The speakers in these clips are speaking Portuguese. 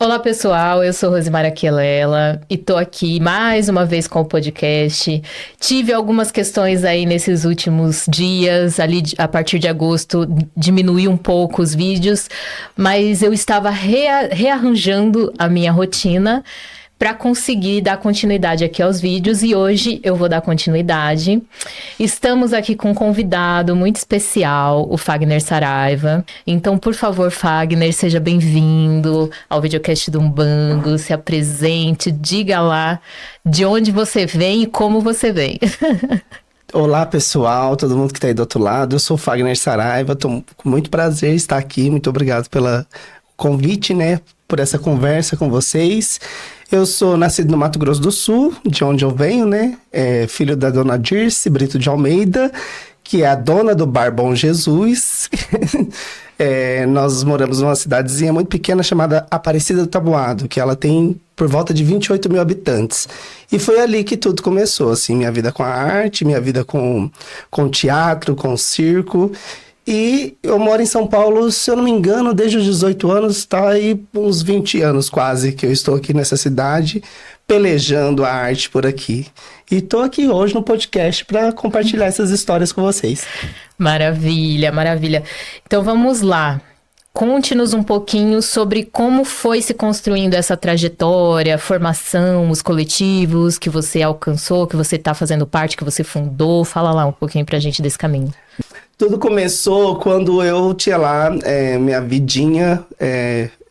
Olá pessoal, eu sou Rosimara Quelela e tô aqui mais uma vez com o podcast. Tive algumas questões aí nesses últimos dias, ali a partir de agosto diminuí um pouco os vídeos, mas eu estava rearranjando a minha rotina para conseguir dar continuidade aqui aos vídeos e hoje eu vou dar continuidade. Estamos aqui com um convidado muito especial, o Fagner Saraiva. Então, por favor, Fagner, seja bem-vindo ao videocast do Umbango, se apresente, diga lá de onde você vem e como você vem. Olá, pessoal, todo mundo que está aí do outro lado. Eu sou o Fagner Saraiva, estou com muito prazer em estar aqui. Muito obrigado pelo convite, né, por essa conversa com vocês. Eu sou nascido no Mato Grosso do Sul, de onde eu venho, né? Filho da dona Dirce Brito de Almeida, que é a dona do Bar Bom Jesus. Nós moramos numa cidadezinha muito pequena chamada Aparecida do Taboado, que ela tem por volta de 28 mil habitantes. E foi ali que tudo começou, assim, minha vida com a arte, minha vida com teatro, com circo. E eu moro em São Paulo, se eu não me engano, desde os 18 anos, tá aí uns 20 anos quase que eu estou aqui nessa cidade, pelejando a arte por aqui. E estou aqui hoje no podcast para compartilhar essas histórias com vocês. Maravilha, maravilha. Então vamos lá. Conte-nos um pouquinho sobre como foi se construindo essa trajetória, formação, os coletivos que você alcançou, que você está fazendo parte, que você fundou. Fala lá um pouquinho pra gente desse caminho. Tudo começou quando eu tinha lá minha vidinha,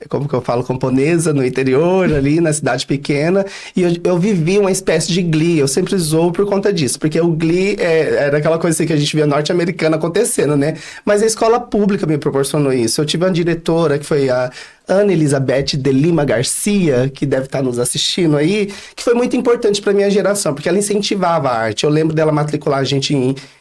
como que eu falo, camponesa, no interior, ali na cidade pequena, e eu vivi uma espécie de Glee, eu sempre zoo por conta disso, porque o Glee era aquela coisa assim que a gente via norte-americana acontecendo, né? Mas a escola pública me proporcionou isso. Eu tive uma diretora, que foi a Ana Elizabeth de Lima Garcia, que deve estar nos assistindo aí, que foi muito importante para minha geração, porque ela incentivava a arte. Eu lembro dela matricular a gente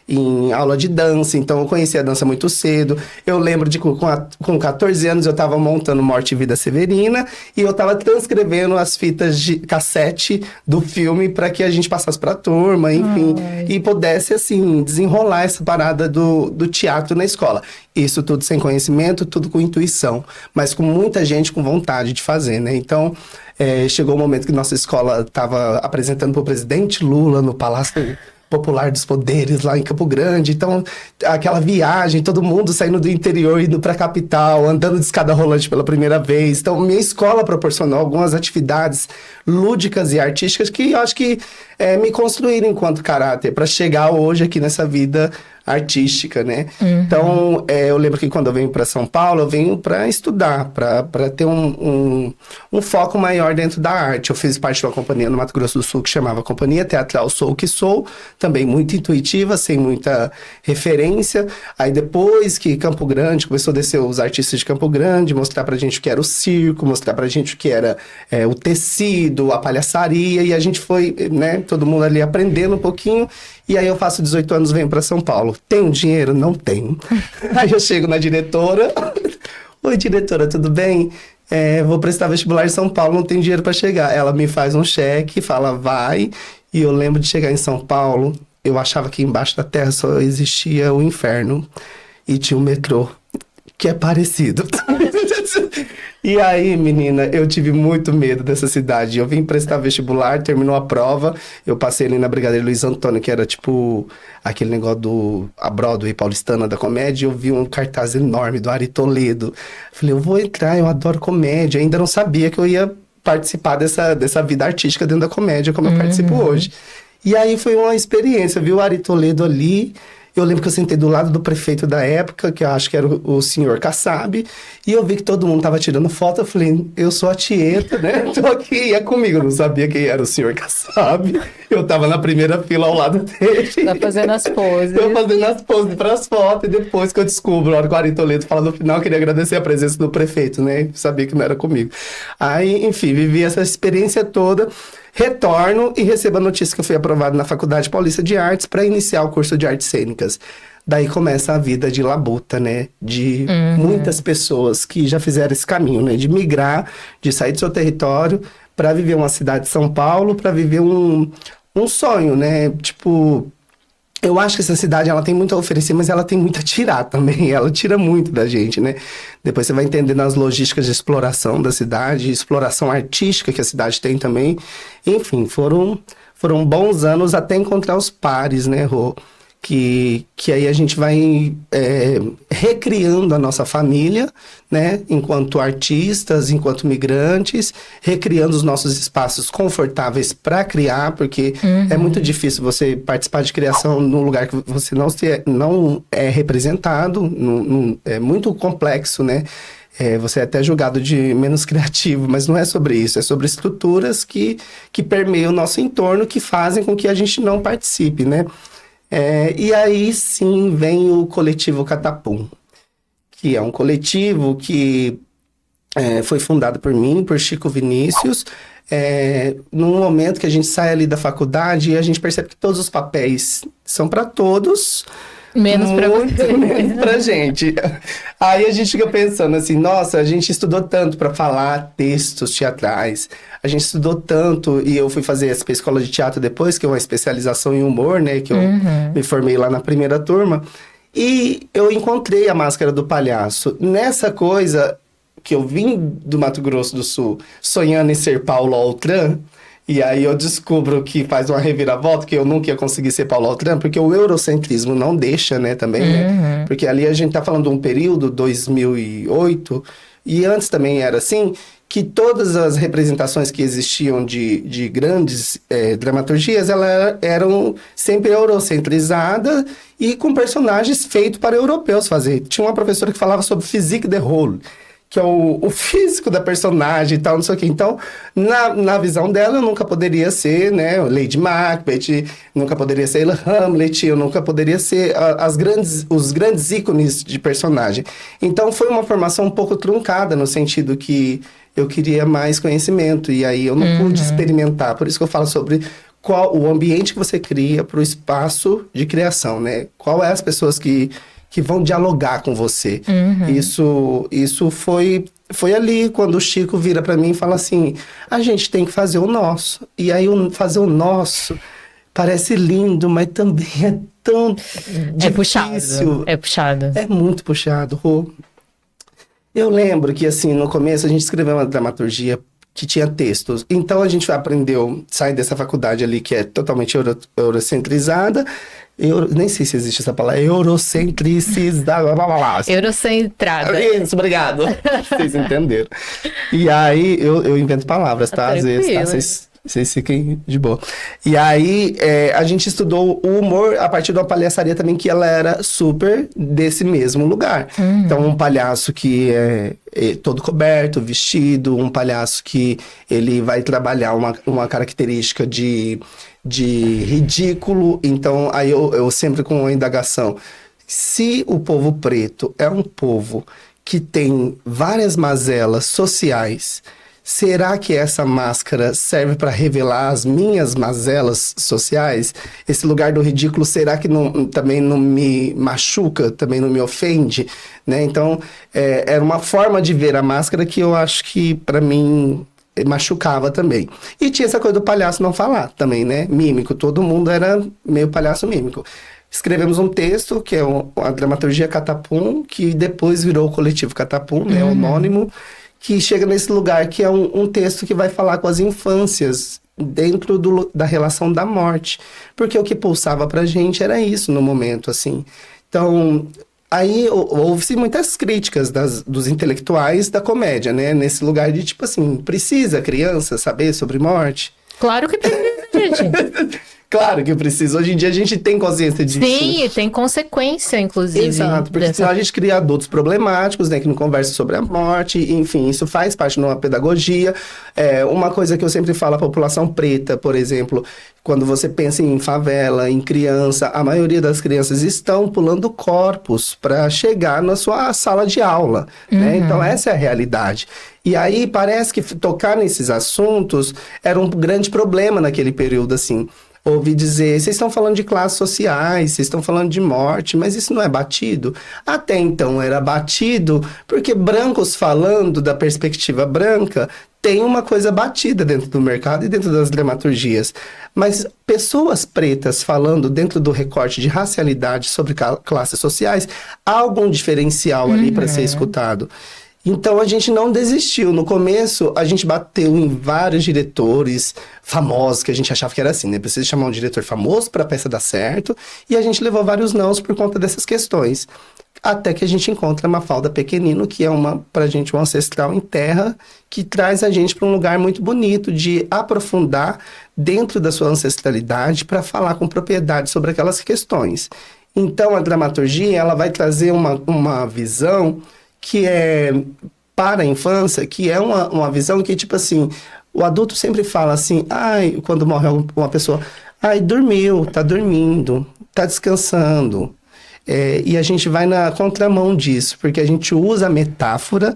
em aula de dança, então eu conheci a dança muito cedo. Eu lembro de com 14 anos eu estava montando Morte e Vida Severina e eu estava transcrevendo as fitas de cassete do filme para que a gente passasse para a turma, enfim, e pudesse, assim, desenrolar essa parada do teatro na escola. Isso tudo sem conhecimento, tudo com intuição, mas com muita gente com vontade de fazer, né? Então, chegou o momento que nossa escola estava apresentando para o presidente Lula no Palácio Popular dos Poderes, lá em Campo Grande. Então, aquela viagem, todo mundo saindo do interior, indo para a capital, andando de escada rolante pela primeira vez. Então, minha escola proporcionou algumas atividades lúdicas e artísticas que eu acho que me construíram enquanto caráter, para chegar hoje aqui nessa vida artística, né? Uhum. Então, eu lembro que quando eu venho para São Paulo, eu venho para estudar, para ter um foco maior dentro da arte. Eu fiz parte de uma companhia no Mato Grosso do Sul que chamava Companhia Teatral Sou o Que Sou, também muito intuitiva, sem muita referência. Aí depois que Campo Grande, começou a descer os artistas de Campo Grande, mostrar pra gente o que era o circo, mostrar pra gente o que era o tecido, a palhaçaria, e a gente foi, né, todo mundo ali aprendendo um pouquinho. E aí eu faço 18 anos, venho para São Paulo. Tenho dinheiro? Não tenho. Aí eu chego na diretora. Oi, diretora, tudo bem? Vou prestar vestibular em São Paulo, não tenho dinheiro para chegar. Ela me faz um cheque, fala, vai. E eu lembro de chegar em São Paulo, eu achava que embaixo da terra só existia o inferno. E tinha um metrô, que é parecido. E aí, menina, eu tive muito medo dessa cidade. Eu vim prestar vestibular, terminou a prova, eu passei ali na Brigadeiro Luiz Antônio, que era tipo aquele negócio a Broadway paulistana da comédia, eu vi um cartaz enorme do Ari Toledo. Falei, eu vou entrar, eu adoro comédia. Ainda não sabia que eu ia participar dessa vida artística dentro da comédia, como eu participo hoje. E aí foi uma experiência, viu o Ari Toledo ali. Eu lembro que eu sentei do lado do prefeito da época, que eu acho que era o senhor Kassab, e eu vi que todo mundo tava tirando foto. Eu falei, eu sou a Tieta, né? Tô aqui, é comigo. Eu não sabia quem era o senhor Kassab. Eu tava na primeira fila ao lado dele. Tá fazendo as poses. Tô fazendo as poses pras fotos, e depois que eu descubro, na hora que o Ari Toledo fala no final, eu queria agradecer a presença do prefeito, né? Sabia que não era comigo. Aí, enfim, vivi essa experiência toda. Retorno e recebo a notícia que eu fui aprovado na Faculdade Paulista de Artes para iniciar o curso de artes cênicas. Daí começa a vida de labuta, né? De muitas pessoas que já fizeram esse caminho, né? De migrar, de sair do seu território para viver uma cidade de São Paulo, para viver um sonho, né? Tipo, Eu acho que essa cidade, ela tem muito a oferecer, mas ela tem muito a tirar também. Ela tira muito da gente, né? Depois você vai entendendo as logísticas de exploração da cidade, exploração artística que a cidade tem também. Enfim, foram bons anos até encontrar os pares, né, Rô? Que aí a gente vai recriando a nossa família, né? Enquanto artistas, enquanto migrantes, recriando os nossos espaços confortáveis para criar, porque é muito difícil você participar de criação num lugar que você não é representado, é muito complexo, né? Você é até julgado de menos criativo, mas não é sobre isso, é sobre estruturas que permeiam o nosso entorno, que fazem com que a gente não participe, né? E aí sim vem o coletivo Catapum, que é um coletivo que foi fundado por mim, por Chico Vinícius, num momento que a gente sai ali da faculdade e a gente percebe que todos os papéis são para todos, Menos pra você. menos pra gente. Aí a gente fica pensando assim, nossa, a gente estudou tanto para falar textos teatrais, a gente estudou tanto, e eu fui fazer essa escola de teatro depois, que é uma especialização em humor, né, que eu me formei lá na primeira turma, e eu encontrei a máscara do palhaço. Nessa coisa que eu vim do Mato Grosso do Sul, sonhando em ser Paulo Altran, e aí eu descubro que faz uma reviravolta, que eu nunca ia conseguir ser Paulo Altran, porque o eurocentrismo não deixa, né, também, né? Porque ali a gente tá falando de um período, 2008, e antes também era assim, que todas as representações que existiam de grandes dramaturgias, elas eram sempre eurocentrizadas e com personagens feitos para europeus fazer. Tinha uma professora que falava sobre physique de rôle, que é o físico da personagem e tal, não sei o quê. Então, na visão dela, eu nunca poderia ser, né, Lady Macbeth, nunca poderia ser Hamlet, eu nunca poderia ser os grandes ícones de personagem. Então, foi uma formação um pouco truncada, no sentido que eu queria mais conhecimento, e aí eu não pude experimentar. Por isso que eu falo sobre qual o ambiente que você cria para o espaço de criação, né? Qual é as pessoas que vão dialogar com você. Isso foi ali, quando o Chico vira para mim e fala assim, a gente tem que fazer o nosso. E aí, fazer o nosso parece lindo, mas também é tão difícil. É puxado. É muito puxado, Rô. Eu lembro que, assim, no começo a gente escreveu uma dramaturgia que tinha textos. Então, a gente aprendeu, sai dessa faculdade ali que é totalmente eurocentrizada. Nem sei se existe essa palavra. Eurocentricizada. Eurocentrada. Isso, obrigado. Vocês entenderam. E aí, eu invento palavras, tá? Às vezes, tá? Vocês fiquem de boa. E aí, a gente estudou o humor a partir de uma palhaçaria também, que ela era super desse mesmo lugar. Então, um palhaço que é todo coberto, vestido, um palhaço que ele vai trabalhar uma característica de ridículo. Então, aí eu sempre com uma indagação. Se o povo preto é um povo que tem várias mazelas sociais, será que essa máscara serve para revelar as minhas mazelas sociais? Esse lugar do ridículo, será que também não me machuca, também não me ofende? Né? Então, era uma forma de ver a máscara que eu acho que, para mim, machucava também. E tinha essa coisa do palhaço não falar também, né? Mímico, todo mundo era meio palhaço mímico. Escrevemos um texto, que é a dramaturgia Catapum, que depois virou o coletivo Catapum, né? Anônimo, que chega nesse lugar que é um texto que vai falar com as infâncias dentro da relação da morte. Porque o que pulsava pra gente era isso no momento, assim. Então, aí houve-se muitas críticas dos intelectuais da comédia, né? Nesse lugar de, tipo assim, precisa a criança saber sobre morte? Claro que precisa, gente. Claro que precisa. Hoje em dia a gente tem consciência disso. Sim, tem consequência, inclusive. Exato, porque senão a gente cria adultos problemáticos, né, que não conversam sobre a morte, enfim, isso faz parte de uma pedagogia. Uma coisa que eu sempre falo à população preta, por exemplo, quando você pensa em favela, em criança, a maioria das crianças estão pulando corpos para chegar na sua sala de aula, né? Então essa é a realidade. E aí parece que tocar nesses assuntos era um grande problema naquele período, assim. ouvi dizer, vocês estão falando de classes sociais, vocês estão falando de morte, mas isso não é batido? Até então era batido, porque brancos falando da perspectiva branca tem uma coisa batida dentro do mercado e dentro das dramaturgias. Mas pessoas pretas falando dentro do recorte de racialidade sobre classes sociais, há algum diferencial ali para ser escutado. Então, a gente não desistiu. No começo, a gente bateu em vários diretores famosos, que a gente achava que era assim, né? Precisa chamar um diretor famoso para a peça dar certo. E a gente levou vários nãos por conta dessas questões. Até que a gente encontra Mafalda Pequenino, que é pra gente um ancestral em terra, que traz a gente para um lugar muito bonito de aprofundar dentro da sua ancestralidade para falar com propriedade sobre aquelas questões. Então, a dramaturgia, ela vai trazer uma visão que é para a infância, que é uma visão que, tipo assim, o adulto sempre fala assim, ai, quando morre uma pessoa, ai, dormiu, tá dormindo, tá descansando. E a gente vai na contramão disso, porque a gente usa a metáfora,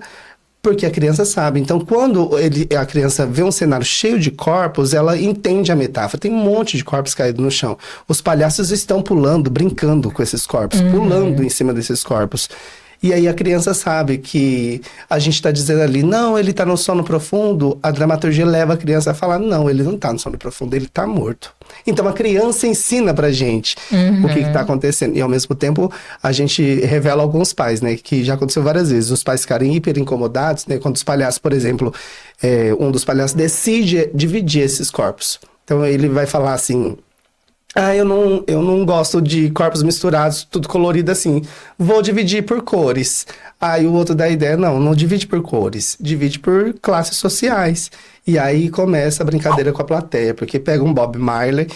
porque a criança sabe. Então, quando a criança vê um cenário cheio de corpos, ela entende a metáfora. Tem um monte de corpos caídos no chão. Os palhaços estão pulando, brincando com esses corpos, pulando em cima desses corpos. E aí a criança sabe que a gente está dizendo ali, não, ele está no sono profundo, a dramaturgia leva a criança a falar, não, ele não está no sono profundo, ele está morto. Então a criança ensina pra gente o que está acontecendo. E ao mesmo tempo a gente revela alguns pais, né, que já aconteceu várias vezes, os pais ficarem hiper incomodados, né, quando os palhaços, por exemplo, um dos palhaços decide dividir esses corpos. Então ele vai falar assim... eu não gosto de corpos misturados, tudo colorido assim. Vou dividir por cores. Aí o outro dá a ideia, não divide por cores, divide por classes sociais. E aí começa a brincadeira com a plateia, porque pega um Bob Marley,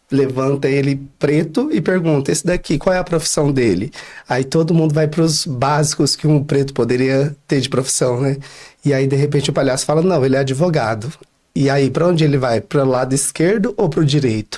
levanta ele preto e pergunta, esse daqui, qual é a profissão dele? Aí todo mundo vai para os básicos que um preto poderia ter de profissão, né? E aí de repente o palhaço fala, não, ele é advogado. E aí para onde ele vai? Para o lado esquerdo ou para o direito?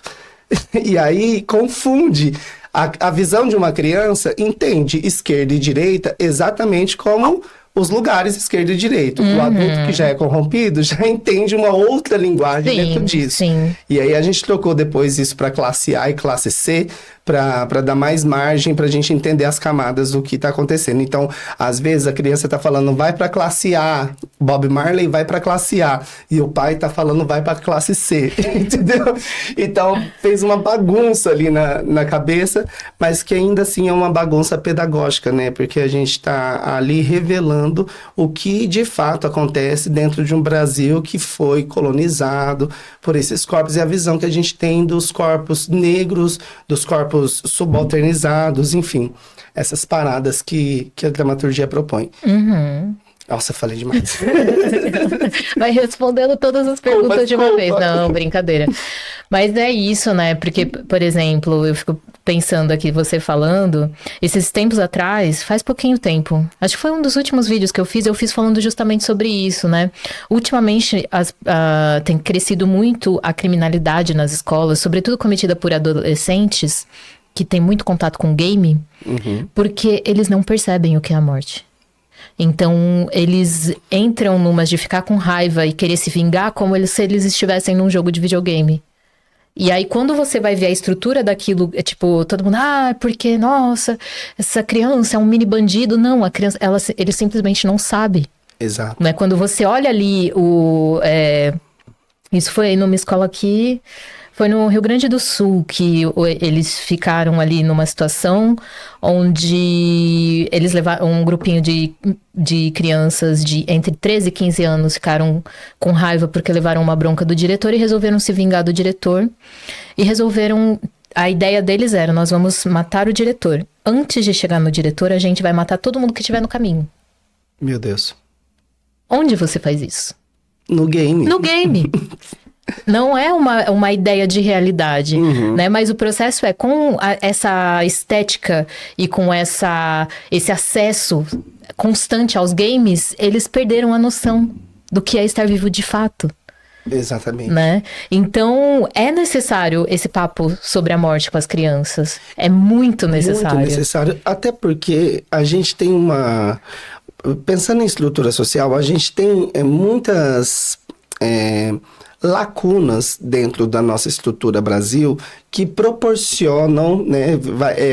E aí confunde. A visão de uma criança entende esquerda e direita exatamente como os lugares esquerda e direita. O adulto que já é corrompido já entende uma outra linguagem dentro disso. Sim. E aí a gente trocou depois isso para classe A e classe C, para dar mais margem para a gente entender as camadas do que está acontecendo. Então, às vezes a criança está falando, vai para classe A, Bob Marley vai para classe A, e o pai está falando, vai para classe C, entendeu? Então, fez uma bagunça ali na cabeça, mas que ainda assim é uma bagunça pedagógica, né? Porque a gente está ali revelando o que de fato acontece dentro de um Brasil que foi colonizado por esses corpos, e a visão que a gente tem dos corpos negros, dos corpos subalternizados, enfim, essas paradas que a dramaturgia propõe. Nossa, falei demais. Vai respondendo todas as perguntas de uma vez. Não, brincadeira. Mas é isso, né? Porque, por exemplo, eu fico pensando aqui, você falando, esses tempos atrás, faz pouquinho tempo, acho que foi um dos últimos vídeos que eu fiz falando justamente sobre isso, né? Ultimamente, tem crescido muito a criminalidade nas escolas, sobretudo cometida por adolescentes, que tem muito contato com game, porque eles não percebem o que é a morte. Então, eles entram numas de ficar com raiva e querer se vingar como se eles estivessem num jogo de videogame. E aí, quando você vai ver a estrutura daquilo, é tipo, todo mundo, porque, nossa, essa criança é um mini bandido. Não, a criança, ele simplesmente não sabe. Exato. Né? Quando você olha ali, isso foi numa escola aqui, foi no Rio Grande do Sul, que eles ficaram ali numa situação onde eles levaram um grupinho de crianças de entre 13 e 15 anos, ficaram com raiva porque levaram uma bronca do diretor e resolveram se vingar do diretor. E a ideia deles era, nós vamos matar o diretor. Antes de chegar no diretor, a gente vai matar todo mundo que estiver no caminho. Meu Deus. Onde você faz isso? No game. No game. Não é uma ideia de realidade, né? Mas o processo é com essa estética e com esse acesso constante aos games, eles perderam a noção do que é estar vivo de fato. Exatamente. Né? Então, é necessário esse papo sobre a morte com as crianças. É muito necessário. Muito necessário, até porque a gente tem pensando em estrutura social, a gente tem muitas... lacunas dentro da nossa estrutura Brasil que proporcionam, né,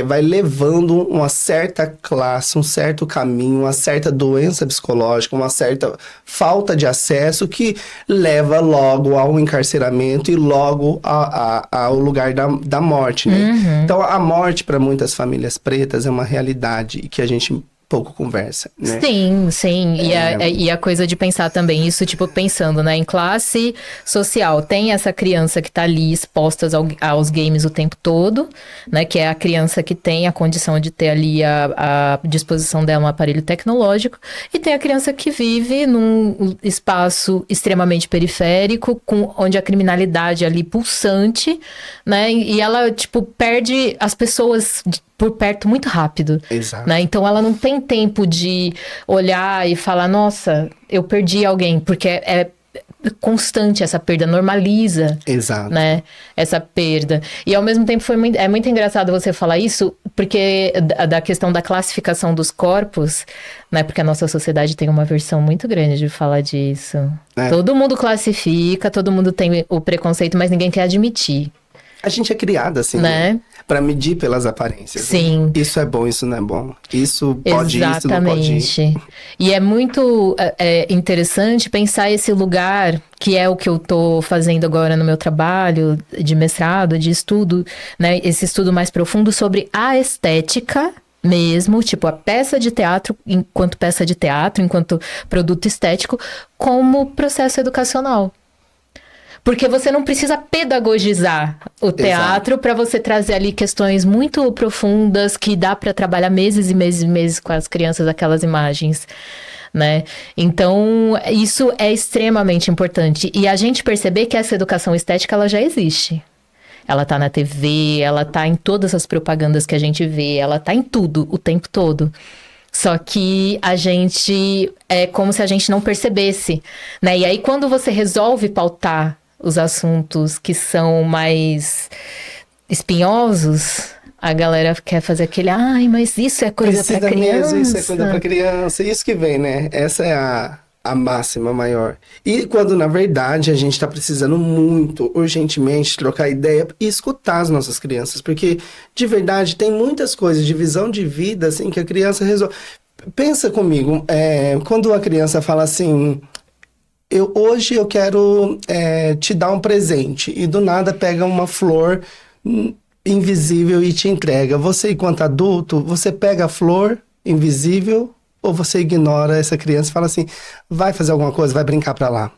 vai levando uma certa classe, um certo caminho, uma certa doença psicológica, uma certa falta de acesso que leva logo ao encarceramento e logo ao lugar da morte, né? Então, a morte para muitas famílias pretas é uma realidade que a gente pouco conversa, né? Sim, sim. E a coisa de pensar também, isso, tipo, pensando, né, em classe social. Tem essa criança que tá ali exposta aos games o tempo todo, né, que é a criança que tem a condição de ter ali a disposição dela um aparelho tecnológico, e tem a criança que vive num espaço extremamente periférico, onde a criminalidade é ali pulsante, né, e ela, tipo, perde as pessoas por perto muito rápido. Exato. Né? Então, ela não tem tempo de olhar e falar, nossa, eu perdi alguém, porque é constante essa perda, normaliza. Exato. Né? Essa perda. E, ao mesmo tempo, é muito engraçado você falar isso, porque da questão da classificação dos corpos, né? Porque a nossa sociedade tem uma versão muito grande de falar disso. Todo mundo classifica, todo mundo tem o preconceito, mas ninguém quer admitir. A gente é criada assim, né? Para medir pelas aparências. Sim. Né? Isso é bom, isso não é bom. Isso pode ir, isso não pode ir. E é muito interessante pensar esse lugar, que é o que eu tô fazendo agora no meu trabalho de mestrado, de estudo, né? Esse estudo mais profundo sobre a estética mesmo, tipo a peça de teatro, enquanto peça de teatro, enquanto produto estético, como processo educacional. Porque você não precisa pedagogizar o teatro para você trazer ali questões muito profundas que dá para trabalhar meses e meses e meses com as crianças aquelas imagens, né? Então, isso é extremamente importante. E a gente perceber que essa educação estética, ela já existe. Ela tá na TV, ela tá em todas as propagandas que a gente vê, ela tá em tudo, o tempo todo. Só que a gente, é como se a gente não percebesse, né? E aí, quando você resolve pautar os assuntos que são mais espinhosos, a galera quer fazer aquele, ai, mas isso é coisa pra criança. Isso é coisa pra criança, isso que vem, né? Essa é a máxima maior. E quando, na verdade, a gente tá precisando muito, urgentemente, trocar ideia e escutar as nossas crianças, porque, de verdade, tem muitas coisas de visão de vida, assim, que a criança resolve. Pensa comigo, quando a criança fala assim... Hoje eu quero te dar um presente, e do nada pega uma flor invisível e te entrega. Você, enquanto adulto, você pega a flor invisível ou você ignora essa criança e fala assim, vai fazer alguma coisa, vai brincar pra lá.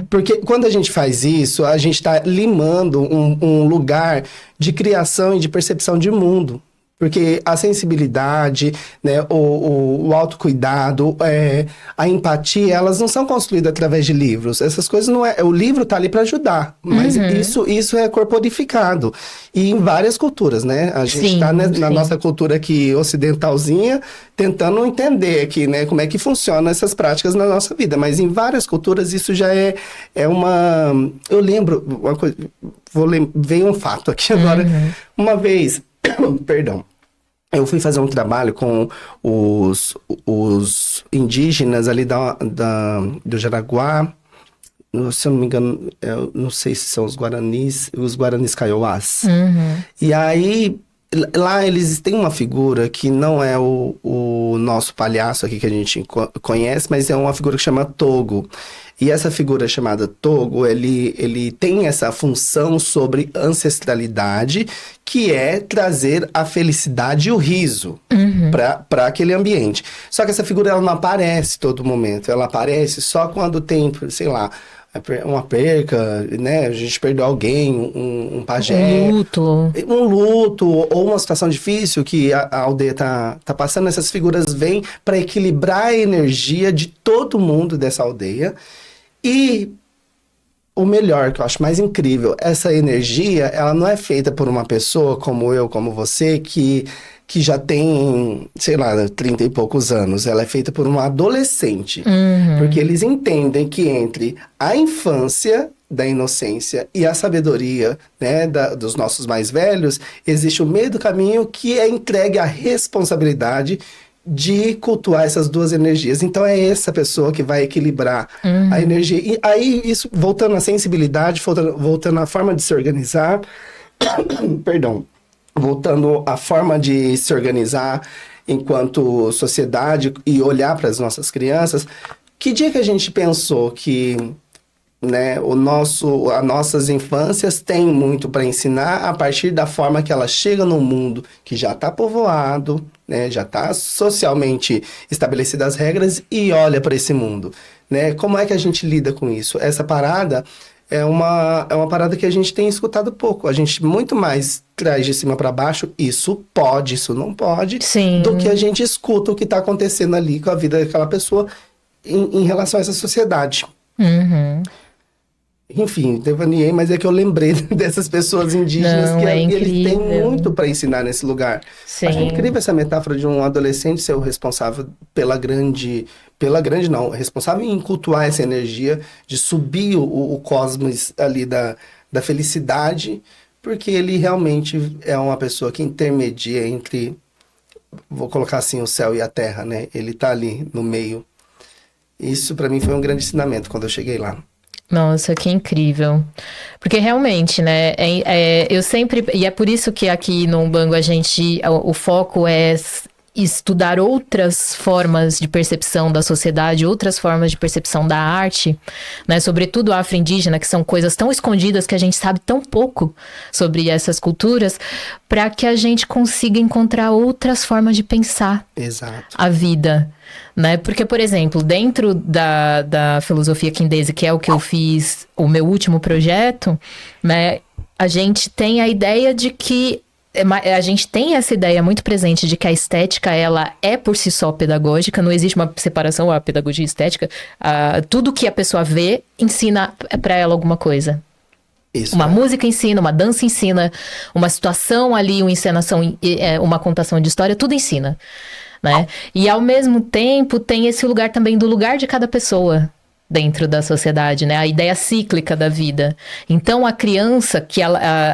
Porque quando a gente faz isso, a gente tá limando um lugar de criação e de percepção de mundo. Porque a sensibilidade, né, o autocuidado, a empatia, elas não são construídas através de livros. Essas coisas não é... O livro tá ali para ajudar, mas isso é corporificado. E em várias culturas, né? A gente tá na nossa cultura aqui ocidentalzinha, tentando entender aqui, né, como é que funcionam essas práticas na nossa vida. Mas em várias culturas isso já é uma... Eu lembro, uma coisa... Veio um fato aqui agora. Uma vez... Perdão. Eu fui fazer um trabalho com os indígenas ali do Jaraguá. Se eu não me engano, eu não sei se são os Guaranis Kaiowás. E aí, lá eles têm uma figura que não é o nosso palhaço aqui que a gente conhece, mas é uma figura que chama Togo. E essa figura chamada Togo, ele tem essa função sobre ancestralidade, que é trazer a felicidade e o riso para aquele ambiente. Só que essa figura ela não aparece todo momento, ela aparece só quando tem, sei lá, uma perca, né? A gente perdeu alguém, um pajé. Um luto, ou uma situação difícil que a aldeia tá passando. Essas figuras vêm para equilibrar a energia de todo mundo dessa aldeia. E o melhor, que eu acho mais incrível, essa energia, ela não é feita por uma pessoa como eu, como você, que já tem, sei lá, 30 e poucos anos. Ela é feita por uma adolescente. Porque eles entendem que entre a infância da inocência e a sabedoria, né, dos nossos mais velhos, existe o meio do caminho que é entregue à responsabilidade de cultuar essas duas energias. Então, é essa pessoa que vai equilibrar a energia. E aí, isso, voltando à sensibilidade, voltando à forma de se organizar, perdão, voltando à forma de se organizar enquanto sociedade e olhar para as nossas crianças, que dia que a gente pensou que, né, as nossas infâncias têm muito para ensinar a partir da forma que ela chega no mundo que já está povoado, né, já está socialmente estabelecidas as regras e olha para esse mundo, né? Como é que a gente lida com isso? Essa parada é uma parada que a gente tem escutado pouco. A gente muito mais traz de cima para baixo, isso pode, isso não pode, Sim. do que a gente escuta o que está acontecendo ali com a vida daquela pessoa em relação a essa sociedade. Uhum. Enfim, devaneei, mas é que eu lembrei dessas pessoas indígenas Não, que é eles têm incrível. muito para ensinar nesse lugar. Sim. Acho incrível essa metáfora de um adolescente ser o responsável responsável em cultuar essa energia, de subir o cosmos ali da felicidade, porque ele realmente é uma pessoa que intermedia entre, vou colocar assim, o céu e a terra, né? Ele tá ali no meio. Isso para mim foi um grande ensinamento quando eu cheguei lá. Nossa, que incrível. Porque realmente, né, eu sempre... E é por isso que aqui no Umbango o foco é estudar outras formas de percepção da sociedade, outras formas de percepção da arte, né, sobretudo afro-indígena, que são coisas tão escondidas que a gente sabe tão pouco sobre essas culturas, para que a gente consiga encontrar outras formas de pensar a vida, né? Porque, por exemplo, dentro da filosofia Quindese, que é o que eu fiz, o meu último projeto, né, a gente tem a ideia de que a gente tem essa ideia muito presente de que a estética, ela é por si só pedagógica, não existe uma separação, a pedagogia e estética. Tudo que a pessoa vê, ensina para ela alguma coisa. Isso, uma música ensina, uma dança ensina, uma situação ali, uma encenação, uma contação de história, tudo ensina, né? E ao mesmo tempo tem esse lugar também do lugar de cada pessoa dentro da sociedade, né? A ideia cíclica da vida. Então, a criança,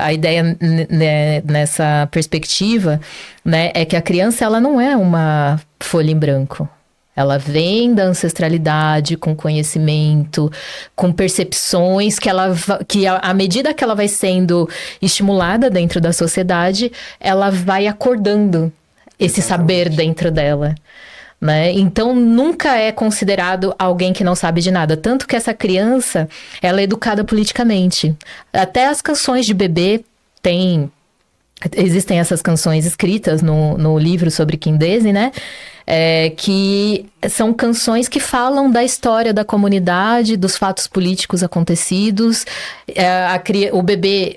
a ideia nessa perspectiva, né, é que a criança, ela não é uma folha em branco. Ela vem da ancestralidade, com conhecimento, com percepções que à medida que ela vai sendo estimulada dentro da sociedade, ela vai acordando esse saber dentro dela. Né? Então, nunca é considerado alguém que não sabe de nada. Tanto que essa criança, ela é educada politicamente. Até as canções de bebê existem essas canções escritas no livro sobre Quindese, né? Que são canções que falam da história da comunidade, dos fatos políticos acontecidos.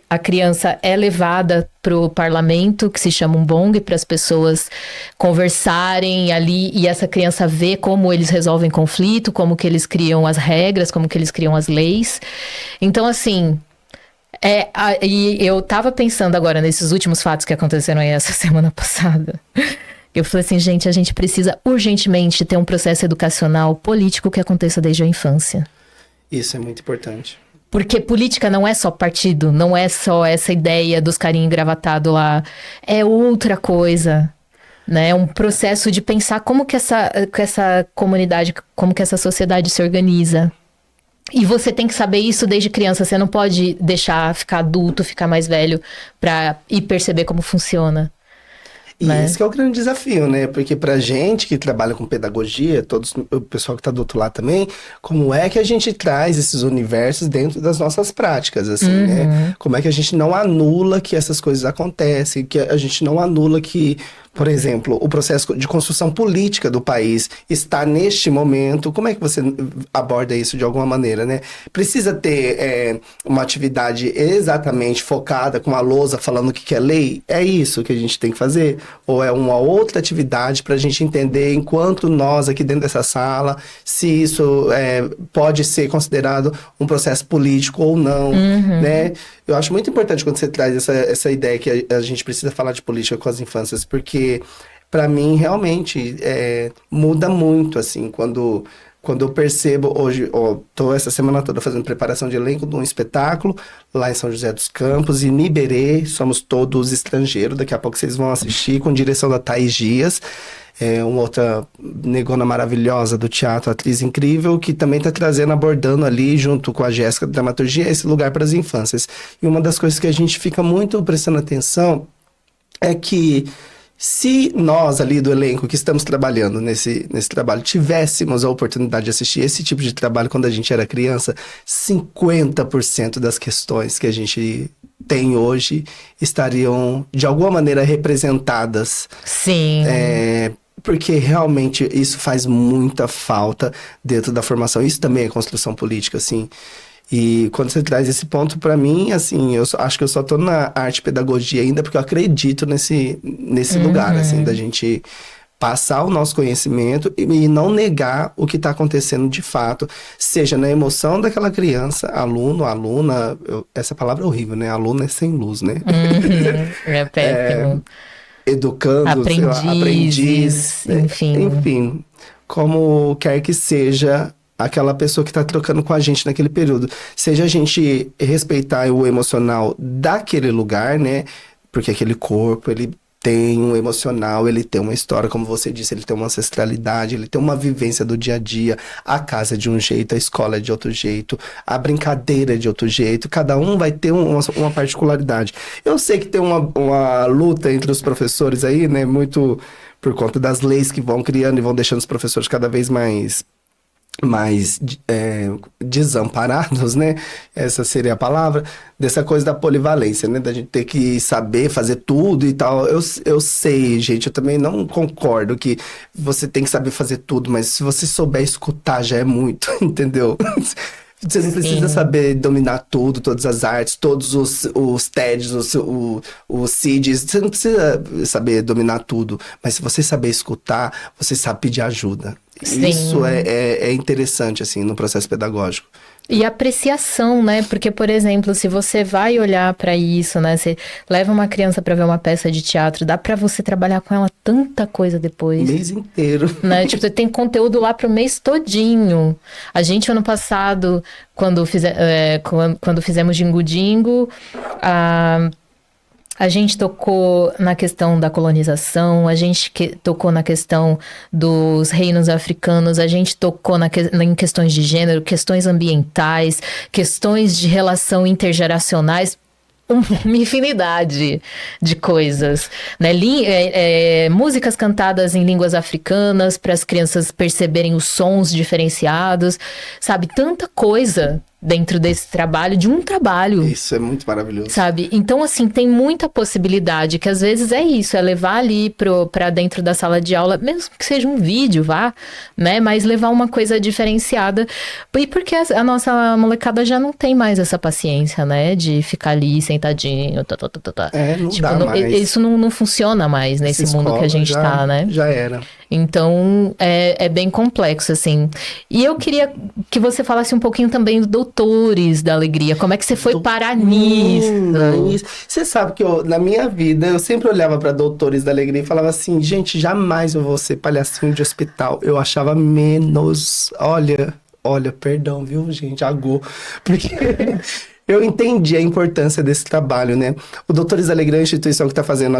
A criança é levada para o parlamento, que se chama Umbong, para as pessoas conversarem ali, e essa criança vê como eles resolvem conflito, como que eles criam as regras, como que eles criam as leis. Então, assim... E eu tava pensando agora nesses últimos fatos que aconteceram aí essa semana passada. Eu falei assim, gente, a gente precisa urgentemente ter um processo educacional político que aconteça desde a infância. Isso é muito importante. Porque política não é só partido, não é só essa ideia dos carinhos engravatados lá. É outra coisa, né? É um processo de pensar como que essa comunidade, como que essa sociedade se organiza. E você tem que saber isso desde criança. Você não pode deixar ficar adulto, ficar mais velho para ir perceber como funciona. E esse que é o grande desafio, né? Porque pra gente que trabalha com pedagogia, o pessoal que tá do outro lado também, como é que a gente traz esses universos dentro das nossas práticas, assim, né? Como é que a gente não anula que essas coisas acontecem, que a gente não anula que, por exemplo, o processo de construção política do país está neste momento. Como é que você aborda isso de alguma maneira, né? Precisa ter uma atividade exatamente focada com a lousa falando o que é lei? É isso que a gente tem que fazer? Ou é uma outra atividade para a gente entender, enquanto nós aqui dentro dessa sala, se isso pode ser considerado um processo político ou não, né? Eu acho muito importante quando você traz essa ideia que a gente precisa falar de política com as infâncias, porque para mim realmente muda muito, assim, quando eu percebo hoje, tô essa semana toda fazendo preparação de elenco de um espetáculo lá em São José dos Campos, em Iberê, somos todos estrangeiros, daqui a pouco vocês vão assistir, com direção da Thaís Dias. uma outra negona maravilhosa do teatro, atriz incrível, que também está trazendo, abordando ali, junto com a Jéssica da dramaturgia, esse lugar para as infâncias. E uma das coisas que a gente fica muito prestando atenção é que se nós ali do elenco que estamos trabalhando nesse trabalho tivéssemos a oportunidade de assistir esse tipo de trabalho quando a gente era criança, 50% das questões que a gente tem hoje estariam de alguma maneira representadas. Sim. Porque realmente isso faz muita falta dentro da formação. Isso também é construção política, assim. E quando você traz esse ponto para mim, assim, acho que eu só tô na arte e pedagogia ainda porque eu acredito nesse lugar, assim, da gente passar o nosso conhecimento e não negar o que está acontecendo de fato, seja na emoção daquela criança, aluno, aluna, essa palavra é horrível, né? Aluno é sem luz, né? É péssimo. Educando, sei lá, aprendiz, enfim, como quer que seja aquela pessoa que está trocando com a gente naquele período. Seja a gente respeitar o emocional daquele lugar, né? Porque aquele corpo, ele tem um emocional, ele tem uma história, como você disse, ele tem uma ancestralidade, ele tem uma vivência do dia a dia. A casa é de um jeito, a escola é de outro jeito, a brincadeira é de outro jeito. Cada um vai ter uma particularidade. Eu sei que tem uma luta entre os professores aí, né? Muito por conta das leis que vão criando e vão deixando os professores cada vez mais desamparados, né? Essa seria a palavra, dessa coisa da polivalência, né? Da gente ter que saber fazer tudo e tal. Eu sei, gente, eu também não concordo que você tem que saber fazer tudo, mas se você souber escutar já é muito, entendeu? Você não precisa saber dominar tudo, todas as artes, todos os TEDs, os CIDs. Você não precisa saber dominar tudo. Mas se você saber escutar, você sabe pedir ajuda. Sim. Isso é interessante, assim, no processo pedagógico. E apreciação, né? Porque, por exemplo, se você vai olhar pra isso, né? Você leva uma criança pra ver uma peça de teatro, dá pra você trabalhar com ela tanta coisa depois. O mês inteiro. Né? Tipo, tem conteúdo lá pro mês todinho. A gente, ano passado, quando fizemos Dingo Dingo, a gente tocou na questão da colonização, a gente tocou na questão dos reinos africanos, a gente tocou em questões de gênero, questões ambientais, questões de relação intergeracionais, uma infinidade de coisas, né? Músicas cantadas em línguas africanas para as crianças perceberem os sons diferenciados, sabe? Tanta coisa dentro desse trabalho, de um trabalho. Isso é muito maravilhoso. Sabe? Então, assim, tem muita possibilidade, que às vezes é isso, é levar ali pra dentro da sala de aula, mesmo que seja um vídeo, né? Mas levar uma coisa diferenciada. E porque a nossa molecada já não tem mais essa paciência, né? De ficar ali sentadinho, não dá mais. Isso não funciona mais nesse mundo que a gente tá, né? Já era. Então, é bem complexo, assim. E eu queria que você falasse um pouquinho também do Doutores da Alegria. Como é que você foi parar nisso? Você sabe que na minha vida, eu sempre olhava para Doutores da Alegria e falava assim, gente, jamais eu vou ser palhacinho de hospital. Eu achava menos... Olha, perdão, viu, gente? Agô. Porque... Eu entendi a importância desse trabalho, né? O Doutores da Alegria é uma instituição que está fazendo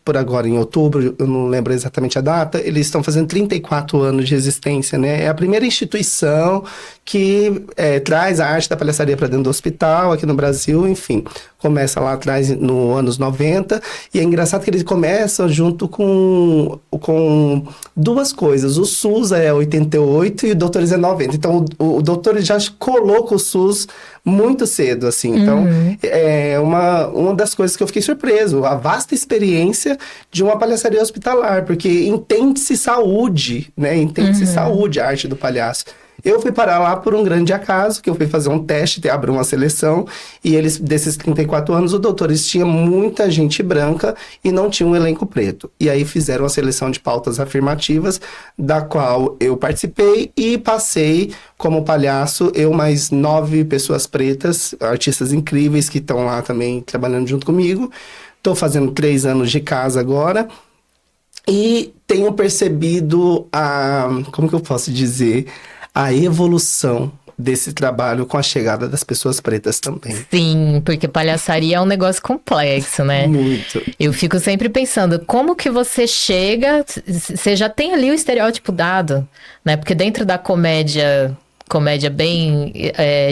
por agora em outubro, eu não lembro exatamente a data, eles estão fazendo 34 anos de existência, né? É a primeira instituição que traz a arte da palhaçaria para dentro do hospital, aqui no Brasil, enfim. Começa lá atrás, nos anos 90, e é engraçado que eles começam junto com duas coisas. O SUS é 88 e o Doutores é 90. Então, o Doutores já coloca o SUS muito cedo, assim. Então, é uma das coisas que eu fiquei surpreso. A vasta experiência de uma palhaçaria hospitalar, porque entende-se saúde, né? Entende-se saúde, a arte do palhaço. Eu fui parar lá por um grande acaso, que eu fui fazer um teste, abriu uma seleção, e eles, desses 34 anos, o Doutores tinha muita gente branca e não tinha um elenco preto. E aí fizeram a seleção de pautas afirmativas, da qual eu participei e passei como palhaço, eu mais 9 pessoas pretas, artistas incríveis que estão lá também trabalhando junto comigo. Estou fazendo 3 anos de casa agora. E tenho percebido como que eu posso dizer, a evolução desse trabalho com a chegada das pessoas pretas também. Sim, porque palhaçaria é um negócio complexo, né? Muito. Eu fico sempre pensando, como que você chega, você já tem ali o estereótipo dado, né? Porque dentro da comédia bem,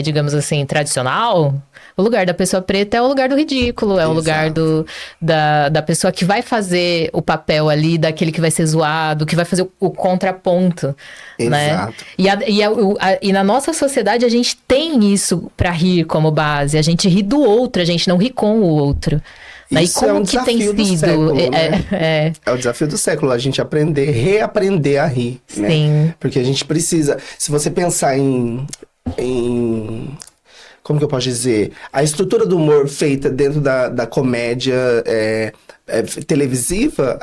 digamos assim, tradicional, o lugar da pessoa preta é o lugar do ridículo, é o lugar da pessoa que vai fazer o papel ali, daquele que vai ser zoado, que vai fazer o contraponto, né? Exato. E na nossa sociedade a gente tem isso pra rir como base, a gente ri do outro, a gente não ri com o outro. Né? Isso é um desafio do século, né? É o desafio do século, a gente reaprender a rir, né? Sim. Porque a gente precisa, se você pensar em como que eu posso dizer? A estrutura do humor feita dentro da comédia televisiva,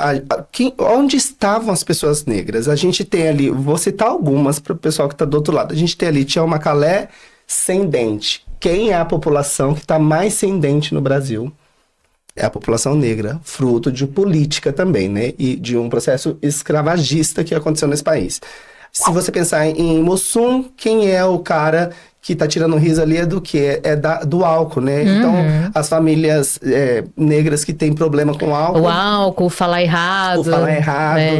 onde estavam as pessoas negras? A gente tem ali, vou citar algumas para o pessoal que está do outro lado. A gente tem ali Tião Macalé sem dente. Quem é a população que está mais sem dente no Brasil? É a população negra, fruto de política também, né? E de um processo escravagista que aconteceu nesse país. Se você pensar em Mussum, quem é o cara que tá tirando riso ali é do quê? Do álcool, né? Então, as famílias negras que têm problema com álcool... O álcool, falar errado.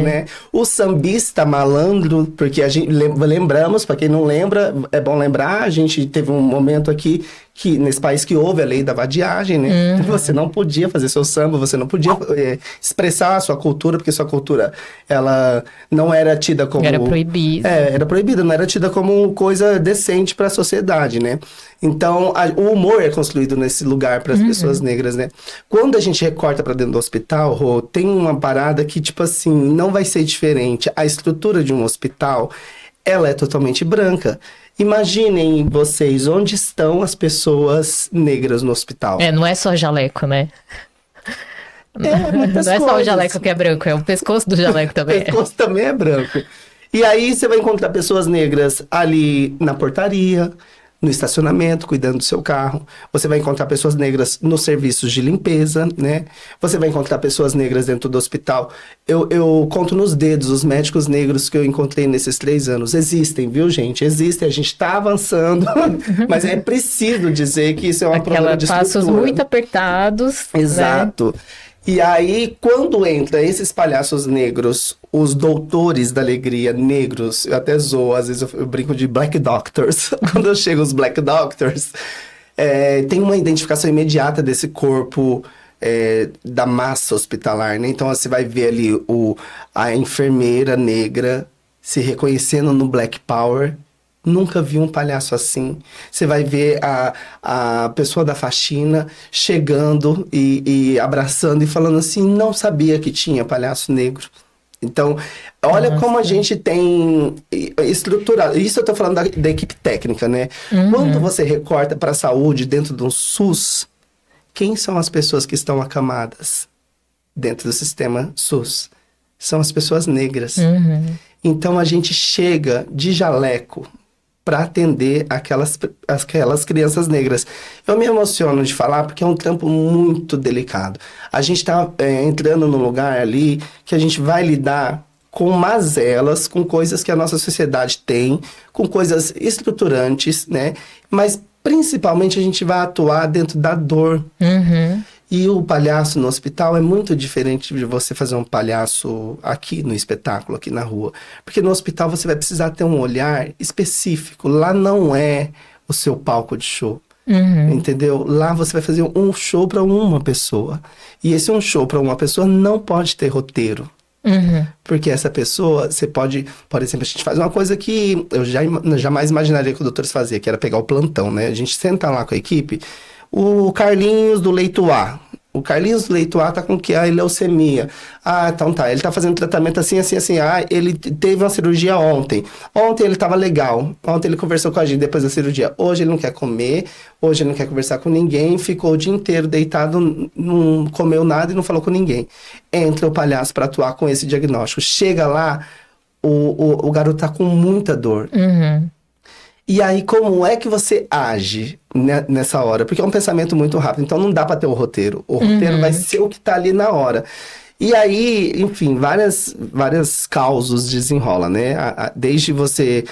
Né? O sambista malandro, porque a gente lembramos, para quem não lembra, é bom lembrar, a gente teve um momento aqui nesse país que houve a lei da vadiagem, né? Você não podia fazer seu samba, você não podia expressar a sua cultura, porque sua cultura, ela não era tida como... Era proibida. Era proibida, não era tida como coisa decente para a sociedade, né? Então, o humor é construído nesse lugar para as pessoas negras, né? Quando a gente recorta para dentro do hospital, Rô, tem uma parada que, tipo assim, não vai ser diferente. A estrutura de um hospital, ela é totalmente branca. Imaginem vocês, onde estão as pessoas negras no hospital? Não é só jaleco, né? Muitas não é só o coisas. jaleco que é branco, é o pescoço do jaleco também. O pescoço também é branco. E aí você vai encontrar pessoas negras ali na portaria, no estacionamento, cuidando do seu carro. Você vai encontrar pessoas negras nos serviços de limpeza, né? Você vai encontrar pessoas negras dentro do hospital. Eu conto nos dedos os médicos negros que eu encontrei nesses 3 anos. Existem, viu, gente? Existem. A gente está avançando, mas é preciso dizer que isso é uma problema de estrutura. Passos muito apertados. Exato. Né? E aí, quando entra esses palhaços negros, os doutores da alegria negros, eu até zoo, às vezes eu brinco de Black Doctors. Quando chegam os Black Doctors, tem uma identificação imediata desse corpo da massa hospitalar, né? Então, você vai ver ali a enfermeira negra se reconhecendo no Black Power. Nunca vi um palhaço assim. Você vai ver a pessoa da faxina chegando e abraçando e falando assim, não sabia que tinha palhaço negro. Então, olha como a gente tem estruturado. Isso eu tô falando da equipe técnica, né? Quando você recorta para a saúde dentro de um SUS, quem são as pessoas que estão acamadas dentro do sistema SUS? São as pessoas negras. Então, a gente chega de jaleco para atender aquelas crianças negras. Eu me emociono de falar porque é um trampo muito delicado. A gente está entrando num lugar ali que a gente vai lidar com mazelas, com coisas que a nossa sociedade tem, com coisas estruturantes, né? Mas, principalmente, a gente vai atuar dentro da dor. E o palhaço no hospital é muito diferente de você fazer um palhaço aqui no espetáculo, aqui na rua. Porque no hospital você vai precisar ter um olhar específico. Lá não é o seu palco de show. Entendeu? Lá você vai fazer um show para uma pessoa. E esse um show para uma pessoa não pode ter roteiro. Porque essa pessoa, você pode... Por exemplo, a gente faz uma coisa que eu jamais imaginaria que o Doutores fazia, que era pegar o plantão, né? A gente senta lá com a equipe... O Carlinhos do leito A. O Carlinhos do leito A tá com que? A leucemia. Ah, então tá. Ele tá fazendo tratamento assim, assim, assim. Ah, ele teve uma cirurgia ontem. Ontem ele tava legal. Ontem ele conversou com a gente depois da cirurgia. Hoje ele não quer comer. Hoje ele não quer conversar com ninguém. Ficou o dia inteiro deitado, não comeu nada e não falou com ninguém. Entra o palhaço para atuar com esse diagnóstico. Chega lá, o garoto tá com muita dor. E aí, como é que você age nessa hora? Porque é um pensamento muito rápido, então não dá para ter o roteiro. O roteiro vai ser o que tá ali na hora. E aí, enfim, várias causas desenrola, né? Desde você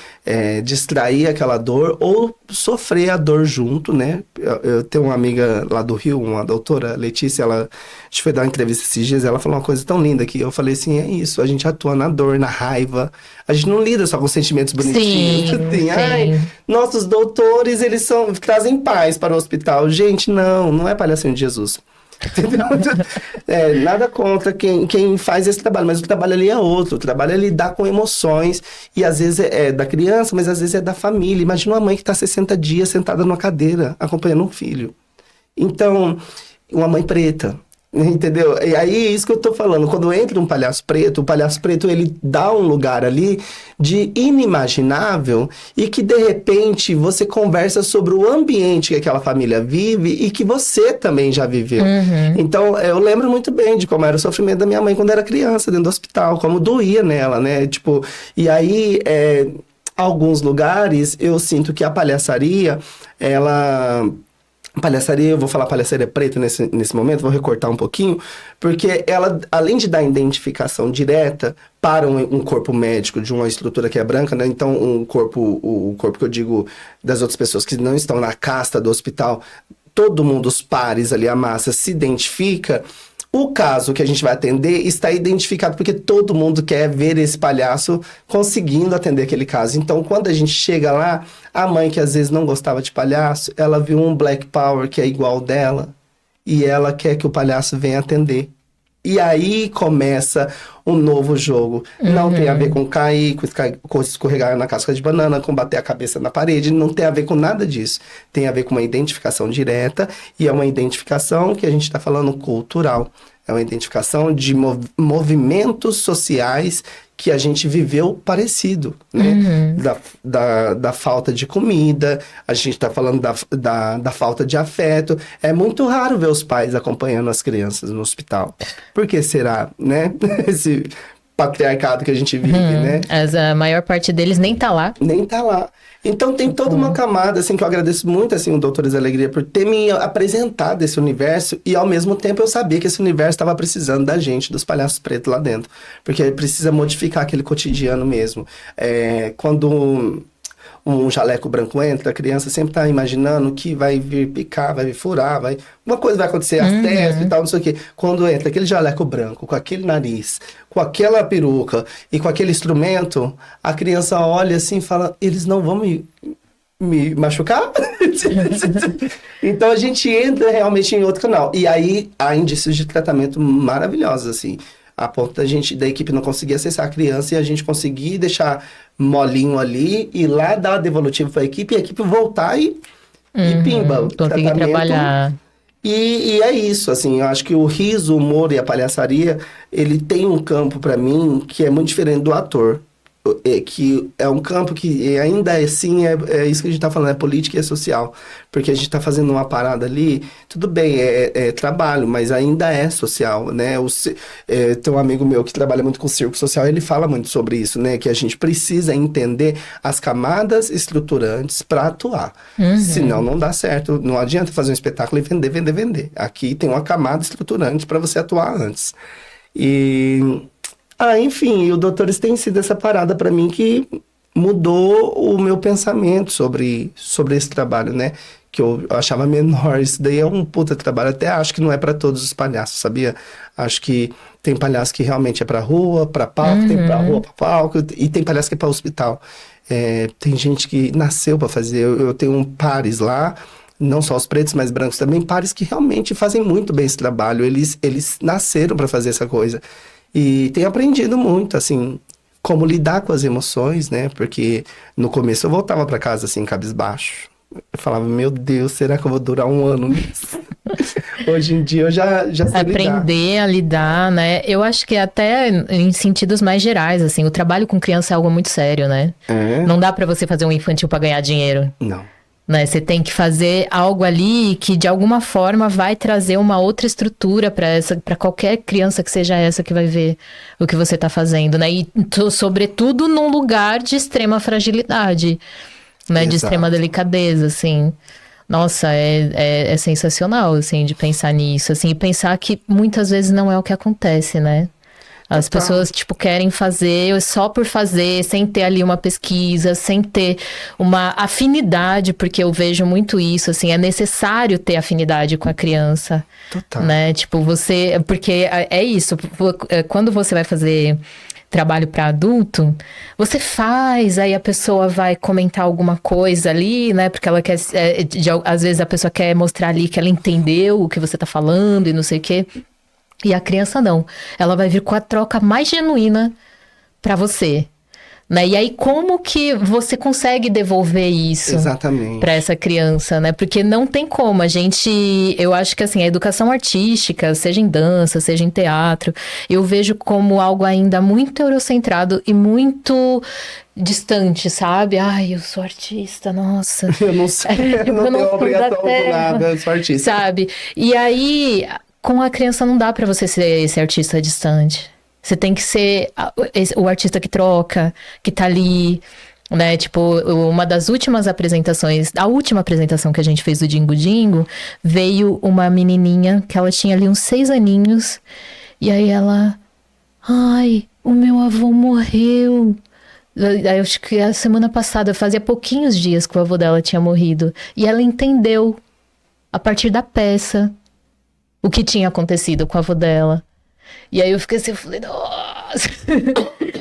distrair aquela dor ou sofrer a dor junto, né? Eu tenho uma amiga lá do Rio, uma doutora, Letícia, a gente foi dar uma entrevista esses dias, ela falou uma coisa tão linda que eu falei assim, é isso, a gente atua na dor, na raiva, a gente não lida só com sentimentos bonitinhos. Sim, Assim, sim. ai, nossos doutores, eles trazem paz para o hospital. Gente, não é palhacinho de Jesus. Entendeu? Nada contra quem faz esse trabalho, mas o trabalho ali é outro. O trabalho é lidar com emoções, e às vezes é da criança, mas às vezes é da família. Imagina uma mãe que está 60 dias sentada numa cadeira, acompanhando um filho. Então, uma mãe preta, entendeu? E aí, isso que eu tô falando, quando entra um palhaço preto, o palhaço preto, ele dá um lugar ali de inimaginável, e que, de repente, você conversa sobre o ambiente que aquela família vive e que você também já viveu. Então, eu lembro muito bem de como era o sofrimento da minha mãe quando era criança, dentro do hospital, como doía nela, né? Tipo, e aí, alguns lugares, eu sinto que a palhaçaria, palhaçaria, eu vou falar palhaçaria preta nesse momento, vou recortar um pouquinho, porque ela, além de dar identificação direta para um corpo médico de uma estrutura que é branca, né? Então, o corpo que eu digo das outras pessoas que não estão na casta do hospital, todo mundo, os pares ali, a massa, se identifica. O caso que a gente vai atender está identificado porque todo mundo quer ver esse palhaço conseguindo atender aquele caso. Então, quando a gente chega lá, a mãe que às vezes não gostava de palhaço, ela viu um Black Power que é igual dela e ela quer que o palhaço venha atender. E aí começa um novo jogo. Não tem a ver com cair, com escorregar na casca de banana, com bater a cabeça na parede. Não tem a ver com nada disso. Tem a ver com uma identificação direta. E é uma identificação que a gente está falando cultural. É uma identificação de movimentos sociais que a gente viveu parecido, né? Da falta de comida, a gente está falando da falta de afeto. É muito raro ver os pais acompanhando as crianças no hospital. Por que será, né? Esse patriarcado que a gente vive, né? A maior parte deles nem tá lá. Nem tá lá. Então tem toda uma camada, assim, que eu agradeço muito, assim, o Doutores Alegria por ter me apresentado esse universo, e ao mesmo tempo eu sabia que esse universo estava precisando da gente, dos palhaços pretos lá dentro. Porque precisa modificar aquele cotidiano mesmo. Quando um jaleco branco entra, a criança sempre tá imaginando que vai vir picar, vai vir furar, uma coisa vai acontecer, as testes e tal, não sei o quê. Quando entra aquele jaleco branco, com aquele nariz, com aquela peruca e com aquele instrumento, a criança olha assim e fala, eles não vão me machucar? Então a gente entra realmente em outro canal. E aí há indícios de tratamento maravilhosos, assim. A ponto da equipe não conseguir acessar a criança e a gente conseguir deixar molinho ali e lá dar devolutivo para a equipe, e a equipe voltar e pimba. Conseguir trabalhar. E é isso, assim, eu acho que o riso, o humor e a palhaçaria, ele tem um campo para mim que é muito diferente do ator. Que é um campo que ainda assim é isso que a gente tá falando, é política e é social, porque a gente tá fazendo uma parada ali, tudo bem, é trabalho, mas ainda é social, né? Tem um amigo meu que trabalha muito com circo social, ele fala muito sobre isso, né? Que a gente precisa entender as camadas estruturantes para atuar, senão não dá certo, não adianta fazer um espetáculo e vender. Aqui tem uma camada estruturante para você atuar antes. Enfim, o Doutores tem sido essa parada pra mim que mudou o meu pensamento sobre esse trabalho, né? Que eu achava menor. Isso daí é um puta trabalho. Até acho que não é pra todos os palhaços, sabia? Acho que tem palhaço que realmente é pra rua, pra palco, tem pra rua, pra palco, e tem palhaço que é pra hospital. Tem gente que nasceu pra fazer. Eu tenho pares lá, não só os pretos, mas brancos também, pares que realmente fazem muito bem esse trabalho. Eles nasceram pra fazer essa coisa. E tenho aprendido muito, assim, como lidar com as emoções, né? Porque no começo eu voltava pra casa, assim, cabisbaixo. Eu falava, meu Deus, será que eu vou durar um ano nisso? Hoje em dia eu já sei aprender a lidar, né? Eu acho que até em sentidos mais gerais, assim, o trabalho com criança é algo muito sério, né? Não dá pra você fazer um infantil pra ganhar dinheiro. Não. Né? Você tem que fazer algo ali que de alguma forma vai trazer uma outra estrutura para qualquer criança que seja essa que vai ver o que você está fazendo, né? E sobretudo num lugar de extrema fragilidade, né? De extrema delicadeza, assim. Nossa, é sensacional, assim, de pensar nisso, assim, e pensar que muitas vezes não é o que acontece, né? As Total. pessoas, tipo, querem fazer só por fazer, sem ter ali uma pesquisa, sem ter uma afinidade, porque eu vejo muito isso, assim, é necessário ter afinidade com a criança, Total. né? Tipo, porque é isso, quando você vai fazer trabalho para adulto, você faz, aí a pessoa vai comentar alguma coisa ali, né? Porque ela quer, às vezes a pessoa quer mostrar ali que ela entendeu o que você tá falando e não sei o quê. E a criança não. Ela vai vir com a troca mais genuína para você, né? E aí como que você consegue devolver isso para Exatamente. essa criança, né? Porque não tem como. Eu acho que assim, a educação artística, seja em dança, seja em teatro, eu vejo como algo ainda muito eurocentrado e muito distante, sabe? Ai, eu sou artista, nossa. Eu não sei, eu Tipo, não no tenho fundo da obrigação com terra, nada, eu sou artista. sabe? E aí, com a criança não dá pra você ser esse artista distante. Você tem que ser o artista que troca, que tá ali, né? Tipo, uma das últimas apresentações, a última apresentação que a gente fez do Dingo Dingo, veio uma menininha que ela tinha ali uns 6 aninhos, e aí ela, ai, o meu avô morreu. Aí eu acho que a semana passada, fazia pouquinhos dias que o avô dela tinha morrido. E ela entendeu, a partir da peça, o que tinha acontecido com o avô dela. E aí eu fiquei assim, eu falei, nossa,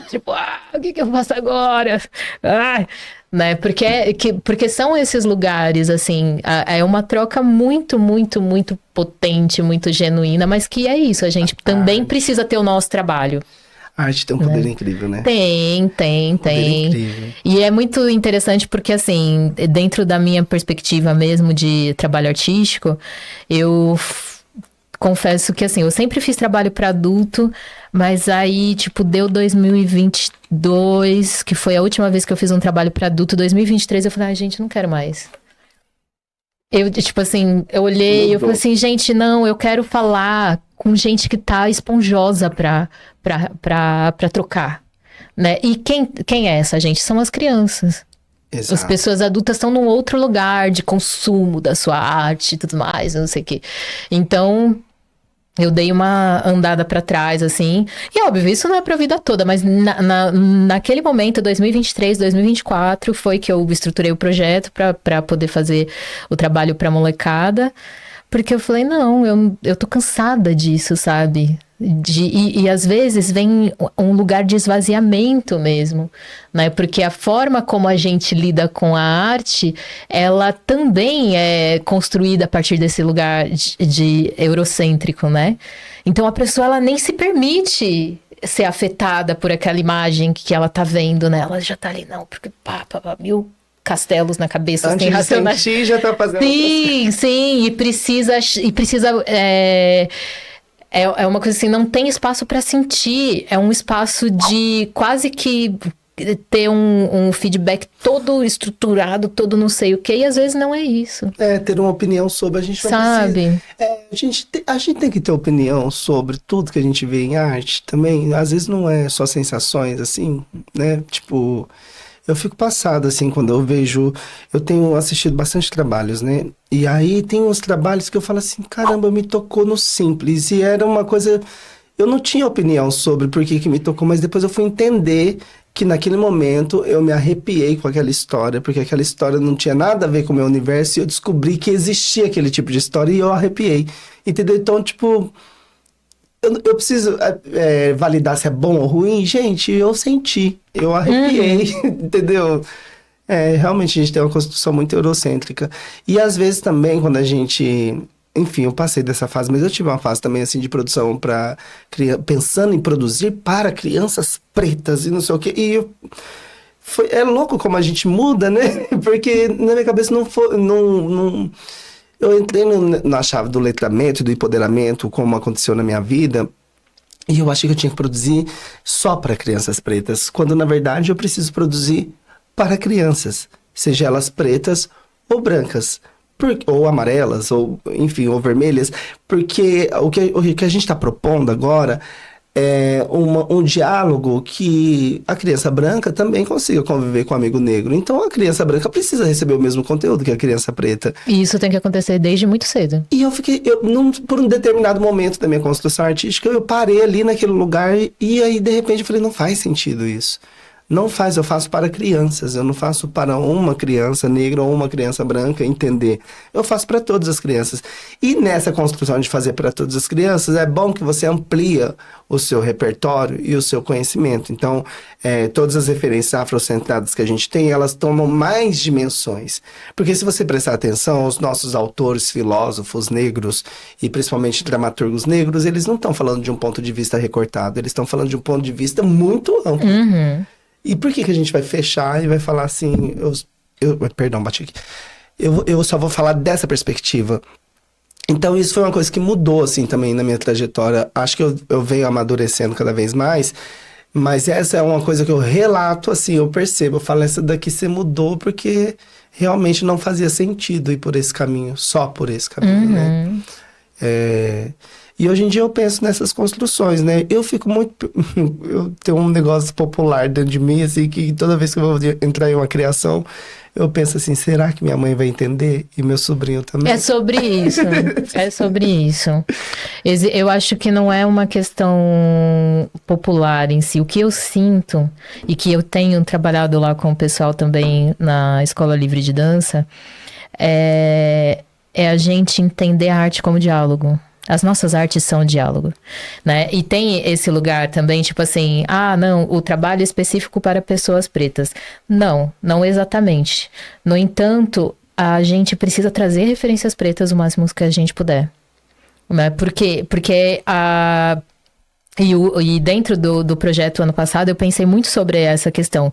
tipo, o que eu faço agora? Ai, né? Porque são esses lugares, assim, é uma troca muito, muito, muito potente, muito genuína, mas que é isso, a gente também Arte. precisa ter o nosso trabalho, A arte tem um poder né? incrível, né? Poder Tem. incrível. E é muito interessante porque, assim, dentro da minha perspectiva mesmo de trabalho artístico, eu confesso que, assim, eu sempre fiz trabalho para adulto, mas aí, tipo, deu 2022, que foi a última vez que eu fiz um trabalho para adulto, 2023, eu falei, ai, gente, não quero mais. Eu, tipo assim, eu olhei e eu falei Mudou. assim, gente, não, eu quero falar com gente que tá esponjosa pra trocar, né? E quem é essa gente? São as crianças. As Exato. pessoas adultas estão num outro lugar de consumo da sua arte e tudo mais, não sei o quê. Então, eu dei uma andada pra trás, assim. E óbvio, isso não é pra vida toda, mas naquele momento, 2023, 2024, foi que eu estruturei o projeto pra poder fazer o trabalho pra molecada. Porque eu falei, não, eu tô cansada disso, sabe? E às vezes vem um lugar de esvaziamento mesmo, né? Porque a forma como a gente lida com a arte, ela também é construída a partir desse lugar de eurocêntrico, né? Então a pessoa, ela nem se permite ser afetada por aquela imagem que ela tá vendo, né? Ela já tá ali, não, porque mil castelos na cabeça, Antes tem de racionais. sentir, já tá fazendo outras coisas. Sim, é uma coisa assim, não tem espaço para sentir, é um espaço de quase que ter um feedback todo estruturado, todo não sei o que, e às vezes não é isso, É, ter uma opinião sobre, a gente não precisa. sabe? A gente tem que ter opinião sobre tudo que a gente vê em arte também. Às vezes não é só sensações, assim, né? Tipo, eu fico passado, assim, quando eu vejo. Eu tenho assistido bastante trabalhos, né? E aí tem uns trabalhos que eu falo assim: caramba, me tocou no simples. E era uma coisa. Eu não tinha opinião sobre por que me tocou, mas depois eu fui entender que naquele momento eu me arrepiei com aquela história, porque aquela história não tinha nada a ver com o meu universo, e eu descobri que existia aquele tipo de história e eu arrepiei. Entendeu? Então, tipo, eu preciso validar se é bom ou ruim. Gente, eu senti, eu arrepiei, entendeu? Realmente a gente tem uma construção muito eurocêntrica. E às vezes também, quando a gente. Enfim, eu passei dessa fase, mas eu tive uma fase também assim de produção para pensando em produzir para crianças pretas e não sei o quê. É louco como a gente muda, né? Porque na minha cabeça não foi. Não, eu entrei na chave do letramento, do empoderamento, como aconteceu na minha vida. E eu achei que eu tinha que produzir só para crianças pretas, quando na verdade eu preciso produzir para crianças, seja elas pretas ou brancas, ou amarelas, ou enfim, ou vermelhas, porque o que a gente está propondo agora um diálogo que a criança branca também consiga conviver com o amigo negro. Então, a criança branca precisa receber o mesmo conteúdo que a criança preta. E isso tem que acontecer desde muito cedo. E por um determinado momento da minha construção artística, eu parei ali naquele lugar e aí, de repente, eu falei, não faz sentido isso. Não faz, eu faço para crianças, eu não faço para uma criança negra ou uma criança branca entender. Eu faço para todas as crianças. E nessa construção de fazer para todas as crianças, é bom que você amplia o seu repertório e o seu conhecimento. Então, todas as referências afrocentradas que a gente tem, elas tomam mais dimensões. Porque se você prestar atenção, os nossos autores, filósofos negros, e principalmente dramaturgos negros, eles não estão falando de um ponto de vista recortado, eles estão falando de um ponto de vista muito amplo. Uhum. E por que a gente vai fechar e vai falar assim... Perdão, bati aqui. Eu só vou falar dessa perspectiva. Então, isso foi uma coisa que mudou, assim, também na minha trajetória. Acho que eu venho amadurecendo cada vez mais. Mas essa é uma coisa que eu relato, assim, eu percebo. Eu falo, essa daqui você mudou porque realmente não fazia sentido ir por esse caminho. Só por esse caminho, né? E hoje em dia eu penso nessas construções, né? Eu fico muito... Eu tenho um negócio popular dentro de mim, assim, que toda vez que eu vou entrar em uma criação, eu penso assim, será que minha mãe vai entender? E meu sobrinho também? É sobre isso. É sobre isso. Eu acho que não é uma questão popular em si. O que eu sinto, e que eu tenho trabalhado lá com o pessoal também na Escola Livre de Dança, é a gente entender a arte como diálogo. As nossas artes são diálogo, né? E tem esse lugar também, tipo assim, não, o trabalho específico para pessoas pretas. Não, não exatamente. No entanto, a gente precisa trazer referências pretas o máximo que a gente puder, né? Porque E dentro do projeto ano passado, eu pensei muito sobre essa questão,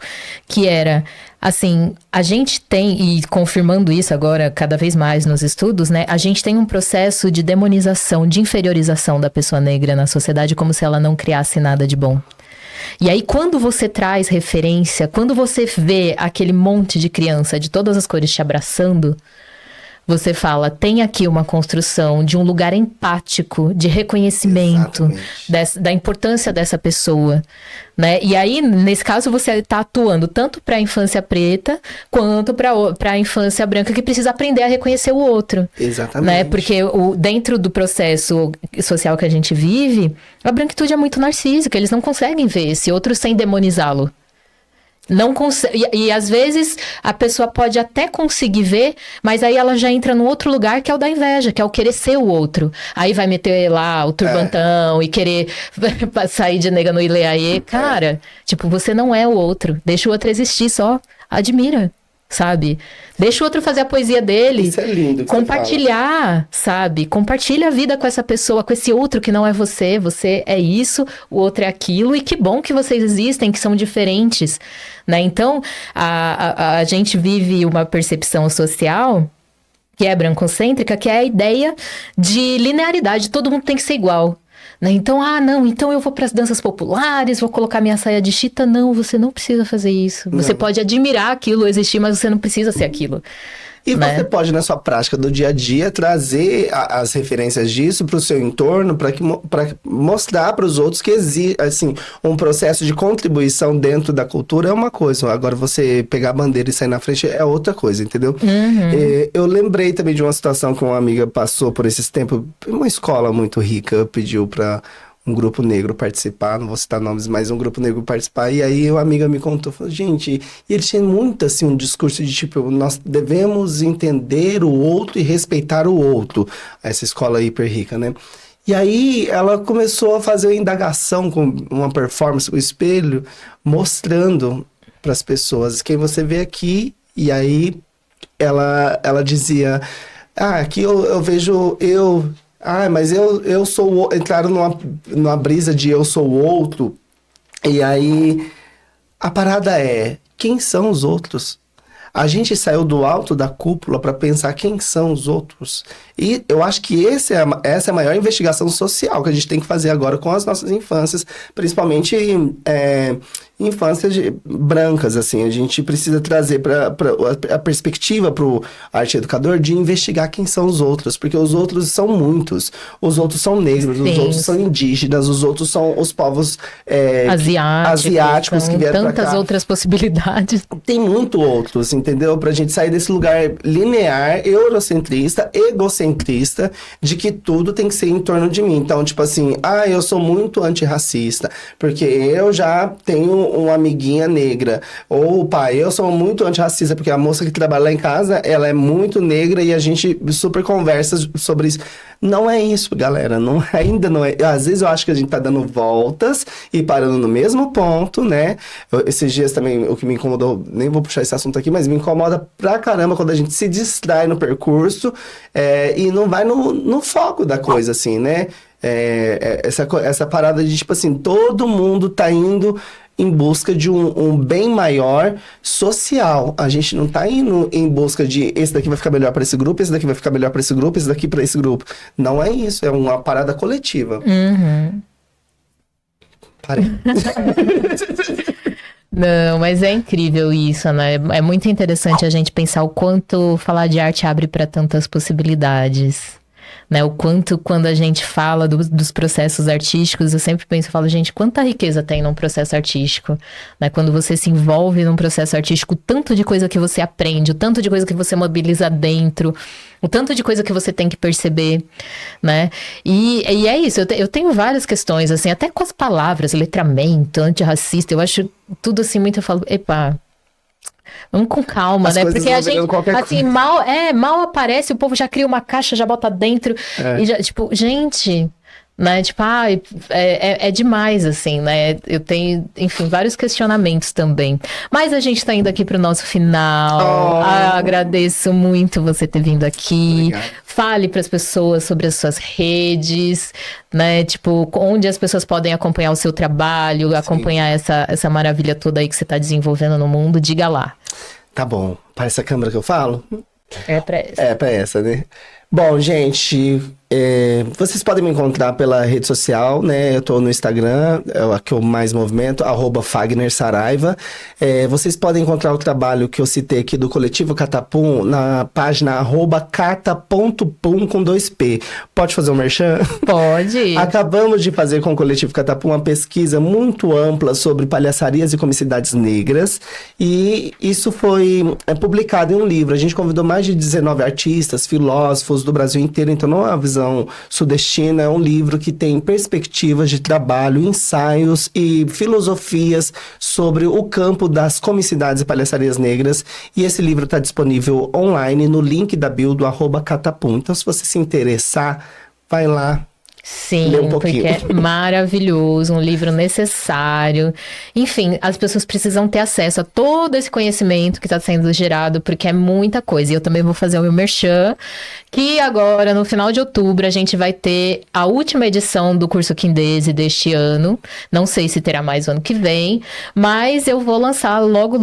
que era, assim, a gente tem, e confirmando isso agora cada vez mais nos estudos, né? A gente tem um processo de demonização, de inferiorização da pessoa negra na sociedade, como se ela não criasse nada de bom. E aí, quando você traz referência, quando você vê aquele monte de criança de todas as cores te abraçando, você fala, tem aqui uma construção de um lugar empático, de reconhecimento da importância dessa pessoa, né? E aí, nesse caso, você está atuando tanto para a infância preta, quanto para a infância branca, que precisa aprender a reconhecer o outro. Exatamente. Né? Porque dentro do processo social que a gente vive, a branquitude é muito narcísica, eles não conseguem ver esse outro sem demonizá-lo. Não consegue, e às vezes a pessoa pode até conseguir ver, mas aí ela já entra num outro lugar que é o da inveja, que é o querer ser o outro. Aí vai meter lá o turbantão e querer sair de nega no Ileaê. Cara, tipo, você não é o outro. Deixa o outro existir só. Admira, sabe? Deixa o outro fazer a poesia dele. Isso é lindo. Compartilhar, sabe? Compartilha a vida com essa pessoa, com esse outro que não é você. Você é isso, o outro é aquilo. E que bom que vocês existem, que são diferentes, né? Então, a gente vive uma percepção social que é brancocêntrica, que é a ideia de linearidade. Todo mundo tem que ser igual. Né? Então, então eu vou para as danças populares, vou colocar minha saia de chita. Não, você não precisa fazer isso. Você pode admirar aquilo existir, mas você não precisa ser aquilo. E você pode, na sua prática do dia a dia, trazer as referências disso para o seu entorno, para mostrar para os outros que existe, assim, um processo de contribuição dentro da cultura é uma coisa. Agora, você pegar a bandeira e sair na frente é outra coisa, entendeu? Eu lembrei também de uma situação que uma amiga passou por esses tempos. Uma escola muito rica pediu para um grupo negro participar, não vou citar nomes, mas um grupo negro participar, e aí uma amiga me contou, falou, gente, e ele tinha muito, assim, um discurso de tipo, nós devemos entender o outro e respeitar o outro, essa escola hiper rica, né? E aí ela começou a fazer uma indagação com uma performance com o espelho, mostrando para as pessoas quem você vê aqui, e aí ela dizia, aqui eu vejo mas eu sou... Entraram numa brisa de eu sou o outro. E aí, a parada é, quem são os outros? A gente saiu do alto da cúpula para pensar quem são os outros. E eu acho que essa é a maior investigação social que a gente tem que fazer agora com as nossas infâncias, principalmente infâncias brancas, assim. A gente precisa trazer a perspectiva para o arte educador de investigar quem são os outros, porque os outros são muitos. Os outros são negros, os outros são indígenas, os outros são os povos asiáticos que vieram pra cá. Tantas outras possibilidades. Tem muito outros, entendeu? Pra gente sair desse lugar linear, eurocentrista, egocentrista, de que tudo tem que ser em torno de mim. Então, tipo assim, eu sou muito antirracista, porque eu já tenho uma amiguinha negra. Ou, pai, eu sou muito antirracista, porque a moça que trabalha lá em casa, ela é muito negra e a gente super conversa sobre isso. Não é isso, galera. Ainda não é. Às vezes eu acho que a gente tá dando voltas e parando no mesmo ponto, né? Esses dias também, o que me incomodou, nem vou puxar esse assunto aqui, mas me incomoda pra caramba quando a gente se distrai no percurso e não vai no foco da coisa, assim, né? Essa parada de, tipo assim, todo mundo tá indo em busca de um bem maior social. A gente não tá indo em busca de esse daqui vai ficar melhor para esse grupo, esse daqui vai ficar melhor para esse grupo, esse daqui para esse grupo. Não é isso, é uma parada coletiva. Uhum. Parei. Não, mas é incrível isso, né? É muito interessante a gente pensar o quanto falar de arte abre para tantas possibilidades. Né, o quanto quando a gente fala dos processos artísticos, eu sempre penso, falo, gente, quanta riqueza tem num processo artístico, né? Quando você se envolve num processo artístico, o tanto de coisa que você aprende, o tanto de coisa que você mobiliza dentro, o tanto de coisa que você tem que perceber, né? E é isso, eu tenho várias questões, assim, até com as palavras, letramento, antirracista, eu acho tudo assim, muito, eu falo, epa... Vamos com calma, né? Porque a gente, assim, mal aparece, o povo já cria uma caixa, já bota dentro. E já, tipo, gente, né? Tipo, é demais, assim, né? Eu tenho, enfim, vários questionamentos também. Mas a gente tá indo aqui pro nosso final. Agradeço muito você ter vindo aqui. Obrigado. Fale para as pessoas sobre as suas redes, né? Tipo, onde as pessoas podem acompanhar o seu trabalho, acompanhar essa maravilha toda aí que você tá desenvolvendo no mundo. Diga lá. Tá bom. Para essa câmera que eu falo? É pra essa. É pra essa, né? Bom, gente, vocês podem me encontrar pela rede social, né? Eu tô no Instagram, é a que eu mais movimento, @FagnerSaraiva. Vocês podem encontrar o trabalho que eu citei aqui do Coletivo Catapum na página @cata.pum com 2P. Pode fazer um merchan? Pode. Acabamos de fazer com o Coletivo Catapum uma pesquisa muito ampla sobre palhaçarias e comicidades negras, e isso foi publicado em um livro. A gente convidou mais de 19 artistas, filósofos do Brasil inteiro, então não é uma visão sudestina, é um livro que tem perspectivas de trabalho, ensaios e filosofias sobre o campo das comicidades e palhaçarias negras, e esse livro está disponível online no link da bio do @catapum. Então, se você se interessar, vai lá. Sim, porque é maravilhoso, um livro necessário. Enfim, as pessoas precisam ter acesso a todo esse conhecimento que está sendo gerado, porque é muita coisa. E eu também vou fazer o meu merchan, que agora, no final de outubro, a gente vai ter a última edição do curso Quindese deste ano. Não sei se terá mais o ano que vem, mas eu vou lançar logo,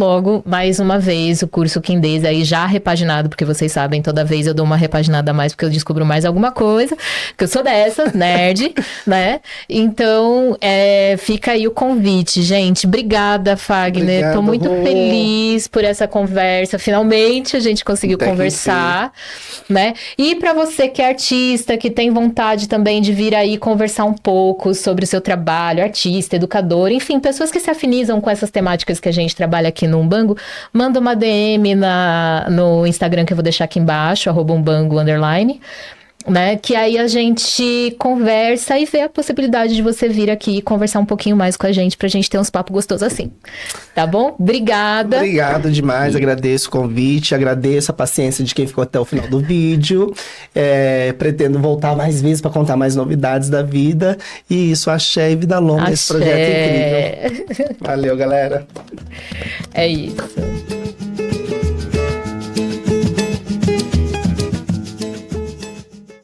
mais uma vez, o curso Quindese aí já repaginado, porque vocês sabem, toda vez eu dou uma repaginada a mais, porque eu descubro mais alguma coisa, que eu sou dessas, nerd, né? Então, fica aí o convite, gente. Obrigada, Fagner. Obrigado, tô muito feliz por essa conversa. Finalmente a gente conseguiu conversar, né? E para você que é artista, que tem vontade também de vir aí conversar um pouco sobre o seu trabalho, artista, educador, enfim, pessoas que se afinizam com essas temáticas que a gente trabalha aqui no Umbango, manda uma DM no Instagram que eu vou deixar aqui embaixo, @umbango_, né? Que aí a gente conversa e vê a possibilidade de você vir aqui e conversar um pouquinho mais com a gente, pra gente ter uns papos gostosos assim. Tá bom? Obrigada. Obrigado demais, agradeço o convite, agradeço a paciência de quem ficou até o final do vídeo. Pretendo voltar mais vezes para contar mais novidades da vida. E isso, axé e vida longa, esse projeto é incrível. Valeu, galera. É isso.